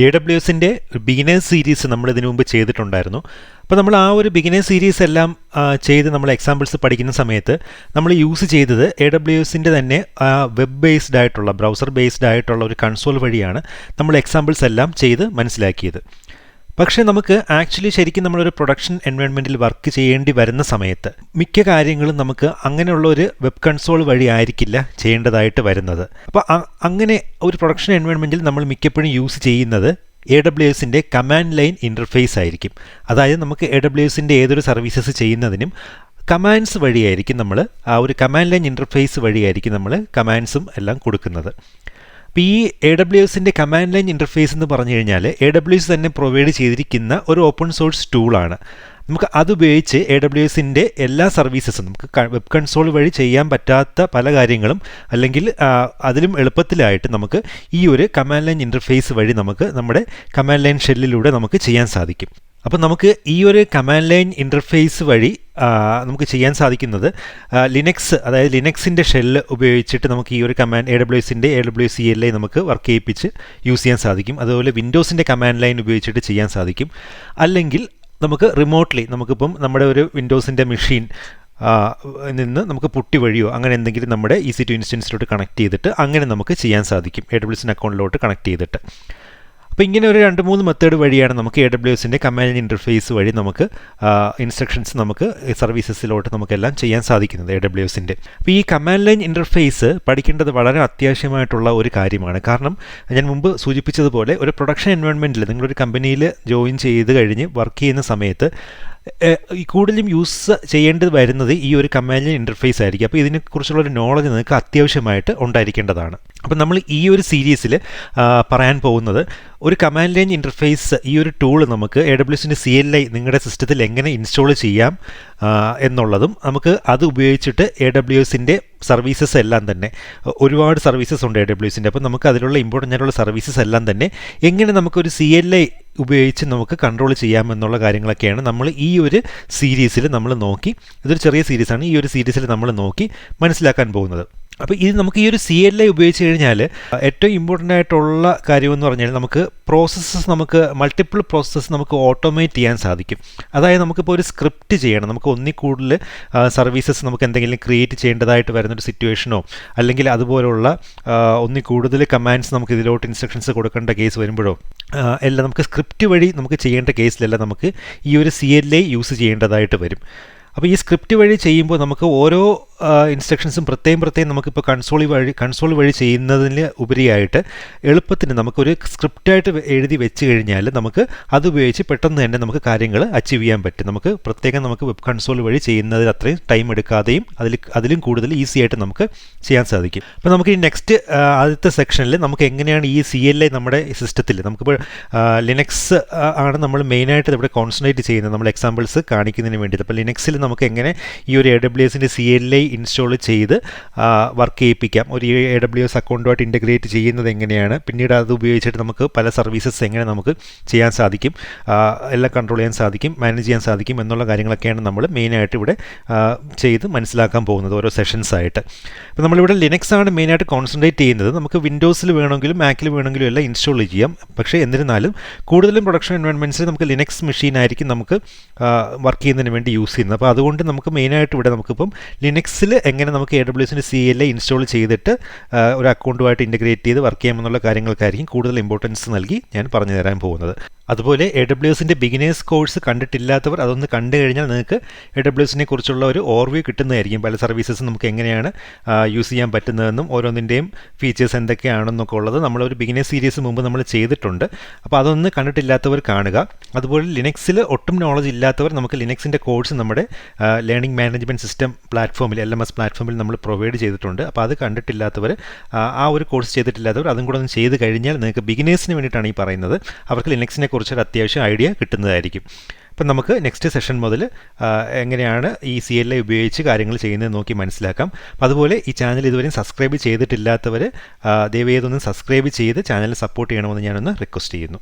AWSന്റെ beginners series നമ്മൾ ഇതിനു മുമ്പ് ചെയ്തിട്ടുണ്ടായിരുന്നു. അപ്പോൾ നമ്മൾ ആ ഒരു ബിഗിനേഴ്സ് സീരീസ് എല്ലാം ചെയ്ത് നമ്മൾ എക്സാമ്പിൾസ് പഠിക്കുന്ന സമയത്ത് നമ്മൾ യൂസ് ചെയ്തത് AWSന്റെ തന്നെ വെബ് ബേസ്ഡ് ആയിട്ടുള്ള ബ്രൗസർ ബേസ്ഡ് ആയിട്ടുള്ള ഒരു കൺസോൾ വഴിയാണ് നമ്മൾ എക്സാമ്പിൾസ് എല്ലാം ചെയ്ത് മനസ്സിലാക്കിയത്. പക്ഷേ നമുക്ക് ആക്ച്വലി ശരിക്കും നമ്മളൊരു പ്രൊഡക്ഷൻ എൻവയോൺമെൻറ്റിൽ വർക്ക് ചെയ്യേണ്ടി വരുന്ന സമയത്ത് മിക്ക കാര്യങ്ങളും നമുക്ക് അങ്ങനെയുള്ള ഒരു വെബ് കൺസോൾ വഴി ആയിരിക്കില്ല ചെയ്യേണ്ടതായിട്ട് വരുന്നത്. അപ്പോൾ അങ്ങനെ ഒരു പ്രൊഡക്ഷൻ എൻവയോൺമെൻറ്റിൽ നമ്മൾ മിക്കപ്പോഴും യൂസ് ചെയ്യുന്നത് AWSന്റെ കമാൻഡ് ലൈൻ ഇൻ്റർഫേസ് ആയിരിക്കും. അതായത് നമുക്ക് AWSന്റെ ഏതൊരു സർവീസസ് ചെയ്യുന്നതിനും കമാൻഡ്സ് വഴിയായിരിക്കും നമ്മൾ ആ ഒരു കമാൻഡ് ലൈൻ ഇൻ്റർഫേസ് വഴിയായിരിക്കും നമ്മൾ കമാൻഡ്സും എല്ലാം കൊടുക്കുന്നത്. അപ്പോൾ ഈ AWSന്റെ കമാൻഡ് ലൈൻ ഇൻ്റർഫേസ് എന്ന് പറഞ്ഞു കഴിഞ്ഞാൽ AWS തന്നെ പ്രൊവൈഡ് ചെയ്തിരിക്കുന്ന ഒരു ഓപ്പൺ സോഴ്സ് ടൂളാണ്. നമുക്ക് അതുപയോഗിച്ച് AWSന്റെ എല്ലാ സർവീസസും നമുക്ക് വെബ് കൺസോൾ വഴി ചെയ്യാൻ പറ്റാത്ത പല കാര്യങ്ങളും അല്ലെങ്കിൽ അതിലും എളുപ്പത്തിലായിട്ട് നമുക്ക് ഈ ഒരു കമാൻഡ് ലൈൻ ഇൻ്റർഫേസ് വഴി നമുക്ക് നമ്മുടെ കമാൻഡ് ലൈൻ ഷെല്ലിലൂടെ നമുക്ക് ചെയ്യാൻ സാധിക്കും. അപ്പോൾ നമുക്ക് ഈ ഒരു കമാൻഡ് ലൈൻ ഇൻ്റർഫേസ് വഴി നമുക്ക് ചെയ്യാൻ സാധിക്കുന്നത് ലിനക്സ്, അതായത് ലിനക്സിൻ്റെ ഷെല്ല് ഉപയോഗിച്ചിട്ട് നമുക്ക് ഈ ഒരു AWSന്റെ AWS CLI നമുക്ക് വർക്ക് ചെയ്യിപ്പിച്ച് യൂസ് ചെയ്യാൻ സാധിക്കും. അതുപോലെ വിൻഡോസിൻ്റെ കമാൻഡ് ലൈൻ ഉപയോഗിച്ചിട്ട് ചെയ്യാൻ സാധിക്കും. അല്ലെങ്കിൽ നമുക്ക് റിമോട്ട്ലി നമുക്കിപ്പം നമ്മുടെ ഒരു വിൻഡോസിൻ്റെ മെഷീൻ നിന്ന് നമുക്ക് പുട്ടി വഴിയോ അങ്ങനെ എന്തെങ്കിലും നമ്മുടെ EC2 ഇൻസ്റ്റൻസിലോട്ട് കണക്ട് ചെയ്തിട്ട് അങ്ങനെ നമുക്ക് ചെയ്യാൻ സാധിക്കും AWSന്റെ അക്കൗണ്ടിലോട്ട് കണക്ട് ചെയ്തിട്ട്. അപ്പോൾ ഇങ്ങനെ ഒരു 2-3 മെത്തേഡ് വഴിയാണ് നമുക്ക് AWSന്റെ കമാൻഡ് ഇൻ്റർഫേസ് വഴി നമുക്ക് ഇൻസ്ട്രക്ഷൻസ് നമുക്ക് സർവീസസിലോട്ട് നമുക്കെല്ലാം ചെയ്യാൻ സാധിക്കുന്നത് AWSന്റെ. അപ്പോൾ ഈ കമാൻഡ് ലൈൻ ഇൻ്റർഫേസ് പഠിക്കേണ്ടത് വളരെ അത്യാവശ്യമായിട്ടുള്ള ഒരു കാര്യമാണ്. കാരണം ഞാൻ മുമ്പ് സൂചിപ്പിച്ചതുപോലെ ഒരു പ്രൊഡക്ഷൻ എൻവയോൺമെൻറ്റിൽ നിങ്ങളൊരു കമ്പനിയിൽ ജോയിൻ ചെയ്ത് കഴിഞ്ഞ് വർക്ക് ചെയ്യുന്ന സമയത്ത് കൂടുതലും യൂസ് ചെയ്യേണ്ടത് വരുന്നത് ഈ ഒരു കമാൻഡ് ലൈൻ ഇൻ്റർഫേസ് ആയിരിക്കും. അപ്പോൾ ഇതിനെക്കുറിച്ചുള്ള ഒരു നോളജ് നിങ്ങൾക്ക് അത്യാവശ്യമായിട്ട് ഉണ്ടായിരിക്കേണ്ടതാണ്. അപ്പോൾ നമ്മൾ ഈ ഒരു സീരീസിൽ പറയാൻ പോകുന്നത് ഒരു കമാൻഡ് ലൈൻ ഇൻ്റർഫേസ് ഈ ഒരു ടൂൾ നമുക്ക് AWSന്റെ CLI നിങ്ങളുടെ സിസ്റ്റത്തിൽ എങ്ങനെ ഇൻസ്റ്റാൾ ചെയ്യാം എന്നുള്ളതും നമുക്ക് അത് ഉപയോഗിച്ചിട്ട് AWSന്റെ സർവീസസ് എല്ലാം തന്നെ ഒരുപാട് സർവീസസ് ഉണ്ട് AWSന്റെ. അപ്പോൾ നമുക്ക് അതിലുള്ള ഇമ്പോർട്ടൻ്റ് ആയിട്ടുള്ള സർവീസസ് എല്ലാം തന്നെ എങ്ങനെ നമുക്കൊരു CLI ഉപയോഗിച്ച് നമുക്ക് കൺട്രോൾ ചെയ്യാമെന്നുള്ള കാര്യങ്ങളൊക്കെയാണ് നമ്മൾ ഈ ഒരു സീരീസിൽ നമ്മൾ നോക്കി, ഇതൊരു ചെറിയ സീരീസാണ്, ഈ ഒരു സീരീസിൽ നമ്മൾ നോക്കി മനസ്സിലാക്കാൻ പോകുന്നത്. അപ്പോൾ ഇത് നമുക്ക് ഈ ഒരു CLI ഉപയോഗിച്ച് കഴിഞ്ഞാൽ ഏറ്റവും ഇമ്പോർട്ടൻ്റ് ആയിട്ടുള്ള കാര്യമെന്ന് പറഞ്ഞാൽ നമുക്ക് നമുക്ക് മൾട്ടിപ്പിൾ പ്രോസസ്സസ് നമുക്ക് ഓട്ടോമേറ്റ് ചെയ്യാൻ സാധിക്കും. അതായത് നമുക്കിപ്പോൾ ഒരു സ്ക്രിപ്റ്റ് ചെയ്യണം, നമുക്ക് ഒന്നിൽ കൂടുതൽ സർവീസസ് നമുക്ക് എന്തെങ്കിലും ക്രിയേറ്റ് ചെയ്യേണ്ടതായിട്ട് വരുന്നൊരു സിറ്റുവേഷനോ അല്ലെങ്കിൽ അതുപോലുള്ള ഒന്നിൽ കൂടുതൽ കമാൻഡ്സ് നമുക്ക് ഇതിലോട്ട് ഇൻസ്ട്രക്ഷൻസ് കൊടുക്കേണ്ട കേസ് വരുമ്പോഴോ എല്ലാം നമുക്ക് സ്ക്രിപ്റ്റ് വഴി നമുക്ക് ചെയ്യേണ്ട കേസിലെല്ലാം നമുക്ക് ഈ ഒരു CLI യൂസ് ചെയ്യേണ്ടതായിട്ട് വരും. അപ്പോൾ ഈ സ്ക്രിപ്റ്റ് വഴി ചെയ്യുമ്പോൾ നമുക്ക് ഓരോ ഇൻസ്ട്രക്ഷൻസും പ്രത്യേകം നമുക്കിപ്പോൾ കൺസോൾ വഴി ചെയ്യുന്നതിന് ഉപരിയായിട്ട് എളുപ്പത്തിന് നമുക്കൊരു സ്ക്രിപ്റ്റായിട്ട് എഴുതി വെച്ച് കഴിഞ്ഞാൽ നമുക്ക് അതുപയോഗിച്ച് പെട്ടെന്ന് തന്നെ നമുക്ക് കാര്യങ്ങൾ അച്ചീവ് ചെയ്യാൻ പറ്റും. നമുക്ക് നമുക്ക് വെബ് കൺസോൾ വഴി ചെയ്യുന്നതിൽ അത്രയും ടൈം എടുക്കാതെയും അതിലും കൂടുതൽ ഈസി ആയിട്ട് നമുക്ക് ചെയ്യാൻ സാധിക്കും. അപ്പോൾ നമുക്ക് ഈ നെക്സ്റ്റ് ആദ്യത്തെ സെക്ഷനിൽ നമുക്ക് എങ്ങനെയാണ് ഈ CLI നമ്മുടെ സിസ്റ്റത്തിൽ നമുക്കിപ്പോൾ ലിനക്സ് ആണ് നമ്മൾ മെയിനായിട്ട് ഇവിടെ കോൺസെൻട്രേറ്റ് ചെയ്യുന്നത് നമ്മൾ എക്സാമ്പിൾസ് കാണിക്കുന്നതിന് വേണ്ടിയിട്ട്. അപ്പോൾ ലിനക്സിൽ നമുക്ക് എങ്ങനെ ഈ ഒരു AWSന്റെ CLI ഇൻസ്റ്റാൾ ചെയ്ത് വർക്ക് ചെയ്യിപ്പിക്കാം, ഒരു AWS അക്കൗണ്ടുമായിട്ട് ഇൻ്റഗ്രേറ്റ് ചെയ്യുന്നത് എങ്ങനെയാണ്, പിന്നീട് അത് ഉപയോഗിച്ചിട്ട് നമുക്ക് പല സർവീസസ് എങ്ങനെ നമുക്ക് ചെയ്യാൻ സാധിക്കും, എല്ലാം കൺട്രോൾ ചെയ്യാൻ സാധിക്കും, മാനേജ് ചെയ്യാൻ സാധിക്കും എന്നുള്ള കാര്യങ്ങളൊക്കെയാണ് നമ്മൾ മെയിനായിട്ട് ഇവിടെ ചെയ്ത് മനസ്സിലാക്കാൻ പോകുന്നത് ഓരോ സെഷൻസായിട്ട്. അപ്പോൾ നമ്മളിവിടെ ലിനക്സ് ആണ് മെയിനായിട്ട് കോൺസെൻട്രേറ്റ് ചെയ്യുന്നത്. നമുക്ക് വിൻഡോസിൽ വേണമെങ്കിലും മാക്കിൽ വേണമെങ്കിലും എല്ലാം ഇൻസ്റ്റാൾ ചെയ്യാം. പക്ഷേ എന്നിരുന്നാലും കൂടുതലും പ്രൊഡക്ഷൻ എൻവയോൺമെൻറ്റ്സിൽ നമുക്ക് ലിനക്സ് മെഷീൻ ആയിരിക്കും നമുക്ക് വർക്ക് ചെയ്യുന്നതിന് വേണ്ടി യൂസ് ചെയ്യുന്നത്. അപ്പോൾ അതുകൊണ്ട് നമുക്ക് മെയിനായിട്ട് ഇവിടെ നമുക്കിപ്പം ലിനക്സിൽ എങ്ങനെ നമുക്ക് AWSന്റെ CLI ഇൻസ്റ്റാൾ ചെയ്തിട്ട് ഒരു അക്കൗണ്ടുമായിട്ട് ഇൻ്റഗ്രേറ്റ് ചെയ്ത് വർക്ക് ചെയ്യാമെന്നുള്ള കാര്യങ്ങൾക്കായിരിക്കും കൂടുതൽ ഇമ്പോർട്ടൻസ് നൽകി ഞാൻ പറഞ്ഞു തരാൻ പോകുന്നത്. അതുപോലെ AWSന്റെ ബിഗിനേഴ്സ് കോഴ്സ് കണ്ടിട്ടില്ലാത്തവർ അതൊന്ന് കണ്ടു കഴിഞ്ഞാൽ നിങ്ങൾക്ക് AWSനെ കുറിച്ചുള്ള ഒരു ഓവർവ്യൂ കിട്ടുന്നതായിരിക്കും. പല സർവീസസ് നമുക്ക് എങ്ങനെയാണ് യൂസ് ചെയ്യാൻ പറ്റുന്നതെന്നും ഓരോന്നിൻ്റെയും ഫീച്ചേഴ്സ് എന്തൊക്കെയാണെന്നൊക്കെ ഉള്ളത് നമ്മളൊരു ബിഗിനേഴ്സ് സീരീസ് മുമ്പ് നമ്മൾ ചെയ്തിട്ടുണ്ട്. അപ്പോൾ അതൊന്ന് കണ്ടിട്ടില്ലാത്തവർ കാണുക. അതുപോലെ ലിനക്സിൽ ഒട്ടും നോളജ് ഇല്ലാത്തവർ നമുക്ക് ലിനക്സിൻ്റെ കോഴ്സ് നമ്മുടെ ലേണിംഗ് മാനേജ്മെൻറ്റ് സിസ്റ്റം പ്ലാറ്റ്ഫോമിൽ LMS പ്ലാറ്റ്ഫോമിൽ നമ്മൾ പ്രൊവൈഡ് ചെയ്തിട്ടുണ്ട്. അപ്പോൾ അത് കണ്ടിട്ടില്ലാത്തവർ ആ ഒരു കോഴ്സ് ചെയ്തിട്ടില്ലാത്തവർ അതും കൂടെ ഒന്ന് ചെയ്ത് കഴിഞ്ഞാൽ നിങ്ങൾക്ക് ബിഗിനേഴ്സിന് വേണ്ടിയിട്ടാണ് ഈ പറയുന്നത്, അവർക്ക് ലിനക്സിനെ കുറിച്ചൊരു അത്യാവശ്യം ഐഡിയ കിട്ടുന്നതായിരിക്കും. അപ്പം നമുക്ക് നെക്സ്റ്റ് സെഷൻ മുതൽ എങ്ങനെയാണ് ഈ CLI ഉപയോഗിച്ച് കാര്യങ്ങൾ ചെയ്യുന്നത് നോക്കി മനസ്സിലാക്കാം. അപ്പോൾ അതുപോലെ ഈ ചാനൽ ഇതുവരെയും സബ്സ്ക്രൈബ് ചെയ്തിട്ടില്ലാത്തവർ ദയവേതൊന്ന് സബ്സ്ക്രൈബ് ചെയ്ത് ചാനൽ സപ്പോർട്ട് ചെയ്യണമെന്ന് ഞാനൊന്ന് റിക്വസ്റ്റ് ചെയ്യുന്നു.